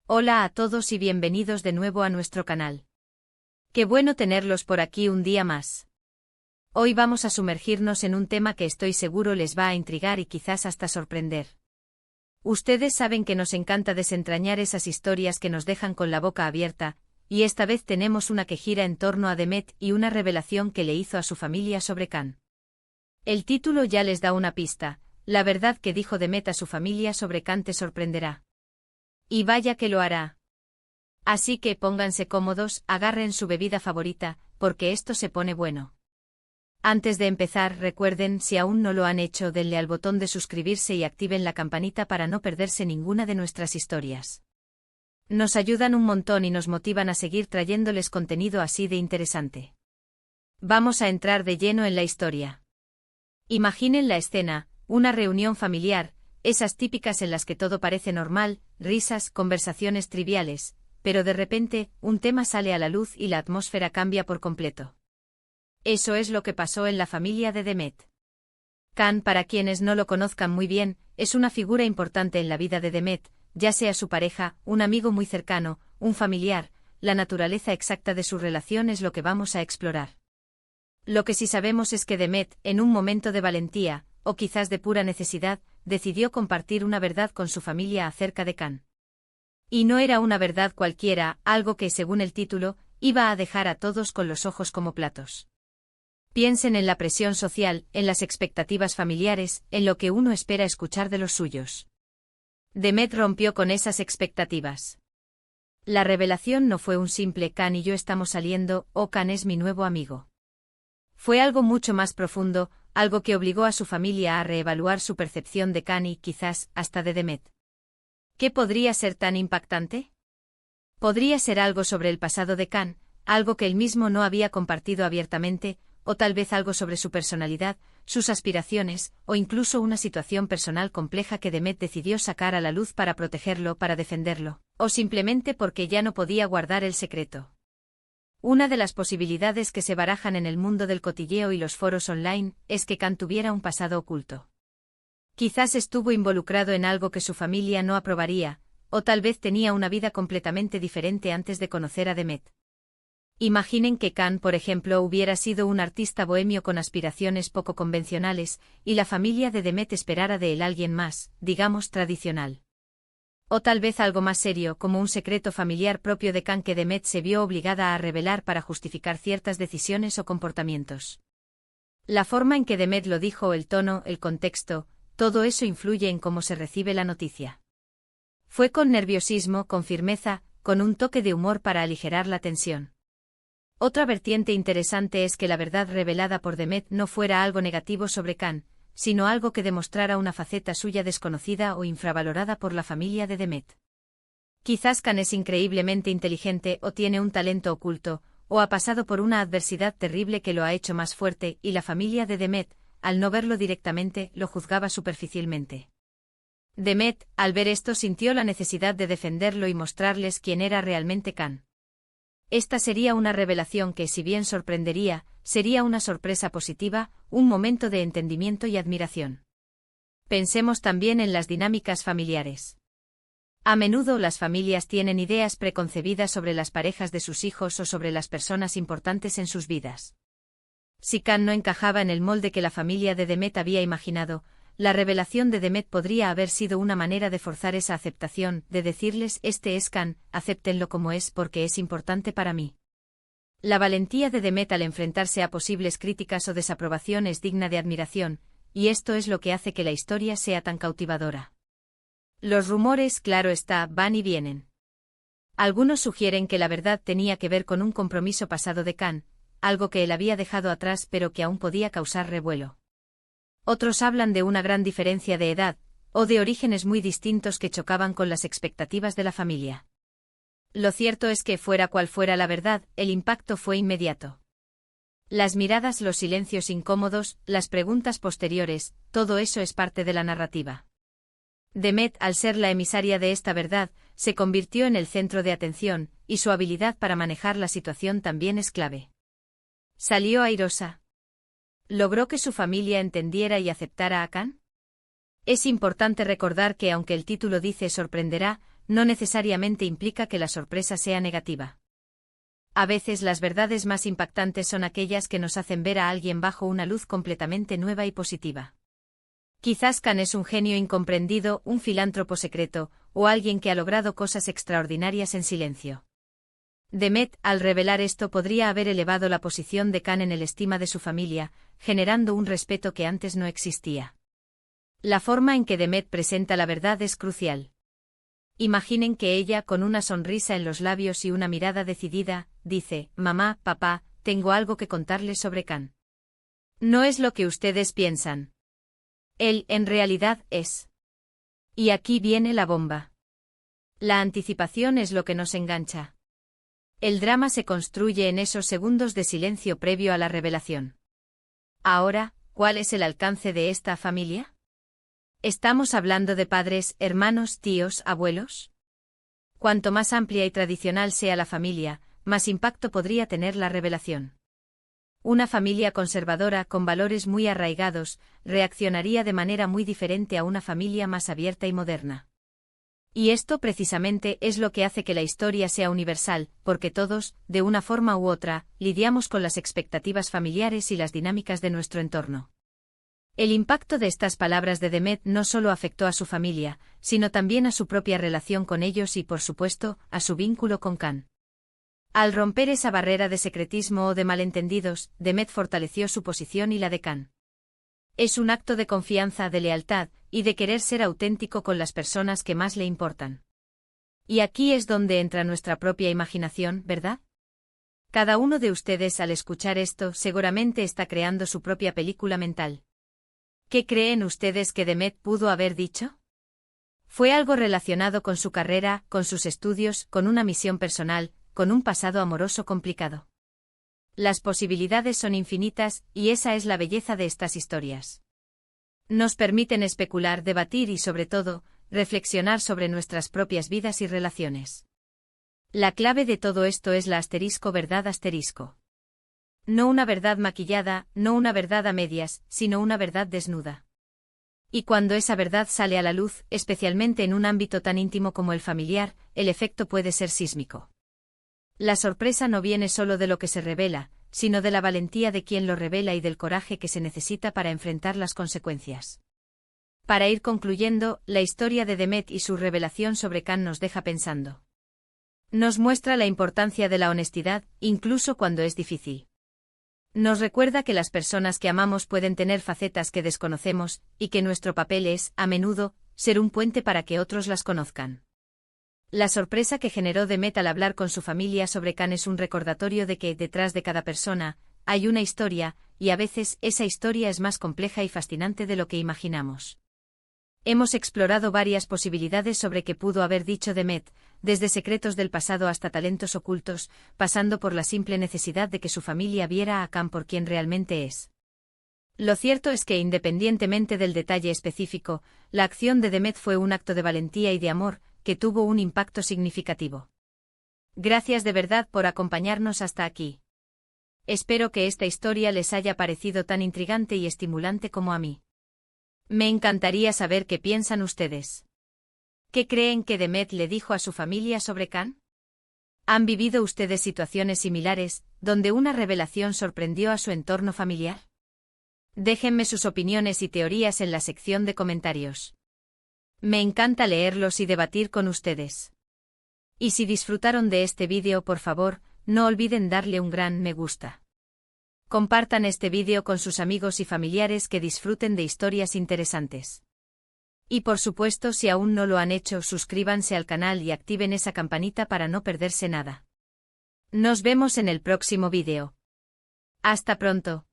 Hola a todos y bienvenidos de nuevo a nuestro canal. Qué bueno tenerlos por aquí un día más. Hoy vamos a sumergirnos en un tema que estoy seguro les va a intrigar y quizás hasta sorprender. Ustedes saben que nos encanta desentrañar esas historias que nos dejan con la boca abierta, y esta vez tenemos una que gira en torno a Demet y una revelación que le hizo a su familia sobre Can. El título ya les da una pista: la verdad que dijo Demet a su familia sobre Can te sorprenderá. Y vaya que lo hará. Así que pónganse cómodos, agarren su bebida favorita, porque esto se pone bueno. Antes de empezar, recuerden, si aún no lo han hecho, denle al botón de suscribirse y activen la campanita para no perderse ninguna de nuestras historias. Nos ayudan un montón y nos motivan a seguir trayéndoles contenido así de interesante. Vamos a entrar de lleno en la historia. Imaginen la escena: una reunión familiar, esas típicas en las que todo parece normal, risas, conversaciones triviales, pero de repente, un tema sale a la luz y la atmósfera cambia por completo. Eso es lo que pasó en la familia de Demet. Can, para quienes no lo conozcan muy bien, es una figura importante en la vida de Demet, ya sea su pareja, un amigo muy cercano, un familiar. La naturaleza exacta de su relación es lo que vamos a explorar. Lo que sí sabemos es que Demet, en un momento de valentía, o quizás de pura necesidad, decidió compartir una verdad con su familia acerca de Can. Y no era una verdad cualquiera, algo que, según el título, iba a dejar a todos con los ojos como platos. Piensen en la presión social, en las expectativas familiares, en lo que uno espera escuchar de los suyos. Demet rompió con esas expectativas. La revelación no fue un simple «Can y yo estamos saliendo» o «Can es mi nuevo amigo». Fue algo mucho más profundo, algo que obligó a su familia a reevaluar su percepción de Can y, quizás, hasta de Demet. ¿Qué podría ser tan impactante? Podría ser algo sobre el pasado de Can, algo que él mismo no había compartido abiertamente, o tal vez algo sobre su personalidad, sus aspiraciones, o incluso una situación personal compleja que Demet decidió sacar a la luz para protegerlo, para defenderlo, o simplemente porque ya no podía guardar el secreto. Una de las posibilidades que se barajan en el mundo del cotilleo y los foros online es que Can tuviera un pasado oculto. Quizás estuvo involucrado en algo que su familia no aprobaría, o tal vez tenía una vida completamente diferente antes de conocer a Demet. Imaginen que Can, por ejemplo, hubiera sido un artista bohemio con aspiraciones poco convencionales, y la familia de Demet esperara de él alguien más, digamos, tradicional. O tal vez algo más serio, como un secreto familiar propio de Can que Demet se vio obligada a revelar para justificar ciertas decisiones o comportamientos. La forma en que Demet lo dijo, el tono, el contexto, todo eso influye en cómo se recibe la noticia. Fue con nerviosismo, con firmeza, con un toque de humor para aligerar la tensión. Otra vertiente interesante es que la verdad revelada por Demet no fuera algo negativo sobre Can, sino algo que demostrara una faceta suya desconocida o infravalorada por la familia de Demet. Quizás Can es increíblemente inteligente o tiene un talento oculto, o ha pasado por una adversidad terrible que lo ha hecho más fuerte, y la familia de Demet, al no verlo directamente, lo juzgaba superficialmente. Demet, al ver esto, sintió la necesidad de defenderlo y mostrarles quién era realmente Can. Esta sería una revelación que, si bien sorprendería, sería una sorpresa positiva, un momento de entendimiento y admiración. Pensemos también en las dinámicas familiares. A menudo las familias tienen ideas preconcebidas sobre las parejas de sus hijos o sobre las personas importantes en sus vidas. Si Can no encajaba en el molde que la familia de Demet había imaginado, la revelación de Demet podría haber sido una manera de forzar esa aceptación, de decirles: este es Can, acéptenlo como es porque es importante para mí. La valentía de Demet al enfrentarse a posibles críticas o desaprobación es digna de admiración, y esto es lo que hace que la historia sea tan cautivadora. Los rumores, claro está, van y vienen. Algunos sugieren que la verdad tenía que ver con un compromiso pasado de Can, algo que él había dejado atrás pero que aún podía causar revuelo. Otros hablan de una gran diferencia de edad, o de orígenes muy distintos que chocaban con las expectativas de la familia. Lo cierto es que, fuera cual fuera la verdad, el impacto fue inmediato. Las miradas, los silencios incómodos, las preguntas posteriores, todo eso es parte de la narrativa. Demet, al ser la emisaria de esta verdad, se convirtió en el centro de atención, y su habilidad para manejar la situación también es clave. ¿Salió airosa? ¿Logró que su familia entendiera y aceptara a Can? Es importante recordar que, aunque el título dice sorprenderá, no necesariamente implica que la sorpresa sea negativa. A veces las verdades más impactantes son aquellas que nos hacen ver a alguien bajo una luz completamente nueva y positiva. Quizás Khan es un genio incomprendido, un filántropo secreto, o alguien que ha logrado cosas extraordinarias en silencio. Demet, al revelar esto, podría haber elevado la posición de Khan en el estima de su familia, generando un respeto que antes no existía. La forma en que Demet presenta la verdad es crucial. Imaginen que ella, con una sonrisa en los labios y una mirada decidida, dice: «Mamá, papá, tengo algo que contarles sobre Khan. No es lo que ustedes piensan. Él, en realidad, es». Y aquí viene la bomba. La anticipación es lo que nos engancha. El drama se construye en esos segundos de silencio previo a la revelación. Ahora, ¿cuál es el alcance de esta familia? ¿Estamos hablando de padres, hermanos, tíos, abuelos? Cuanto más amplia y tradicional sea la familia, más impacto podría tener la revelación. Una familia conservadora con valores muy arraigados reaccionaría de manera muy diferente a una familia más abierta y moderna. Y esto precisamente es lo que hace que la historia sea universal, porque todos, de una forma u otra, lidiamos con las expectativas familiares y las dinámicas de nuestro entorno. El impacto de estas palabras de Demet no solo afectó a su familia, sino también a su propia relación con ellos y, por supuesto, a su vínculo con Khan. Al romper esa barrera de secretismo o de malentendidos, Demet fortaleció su posición y la de Khan. Es un acto de confianza, de lealtad, y de querer ser auténtico con las personas que más le importan. Y aquí es donde entra nuestra propia imaginación, ¿verdad? Cada uno de ustedes, al escuchar esto, seguramente está creando su propia película mental. ¿Qué creen ustedes que Demet pudo haber dicho? ¿Fue algo relacionado con su carrera, con sus estudios, con una misión personal, con un pasado amoroso complicado? Las posibilidades son infinitas, y esa es la belleza de estas historias. Nos permiten especular, debatir y, sobre todo, reflexionar sobre nuestras propias vidas y relaciones. La clave de todo esto es la verdad asterisco. No una verdad maquillada, no una verdad a medias, sino una verdad desnuda. Y cuando esa verdad sale a la luz, especialmente en un ámbito tan íntimo como el familiar, el efecto puede ser sísmico. La sorpresa no viene solo de lo que se revela, sino de la valentía de quien lo revela y del coraje que se necesita para enfrentar las consecuencias. Para ir concluyendo, la historia de Demet y su revelación sobre Khan nos deja pensando. Nos muestra la importancia de la honestidad, incluso cuando es difícil. Nos recuerda que las personas que amamos pueden tener facetas que desconocemos, y que nuestro papel es, a menudo, ser un puente para que otros las conozcan. La sorpresa que generó Demet al hablar con su familia sobre Khan es un recordatorio de que, detrás de cada persona, hay una historia, y a veces esa historia es más compleja y fascinante de lo que imaginamos. Hemos explorado varias posibilidades sobre qué pudo haber dicho Demet, desde secretos del pasado hasta talentos ocultos, pasando por la simple necesidad de que su familia viera a Khan por quien realmente es. Lo cierto es que, independientemente del detalle específico, la acción de Demet fue un acto de valentía y de amor, que tuvo un impacto significativo. Gracias de verdad por acompañarnos hasta aquí. Espero que esta historia les haya parecido tan intrigante y estimulante como a mí. Me encantaría saber qué piensan ustedes. ¿Qué creen que Demet le dijo a su familia sobre Khan? ¿Han vivido ustedes situaciones similares, donde una revelación sorprendió a su entorno familiar? Déjenme sus opiniones y teorías en la sección de comentarios. Me encanta leerlos y debatir con ustedes. Y si disfrutaron de este vídeo, por favor, no olviden darle un gran me gusta. Compartan este vídeo con sus amigos y familiares que disfruten de historias interesantes. Y por supuesto, si aún no lo han hecho, suscríbanse al canal y activen esa campanita para no perderse nada. Nos vemos en el próximo vídeo. Hasta pronto.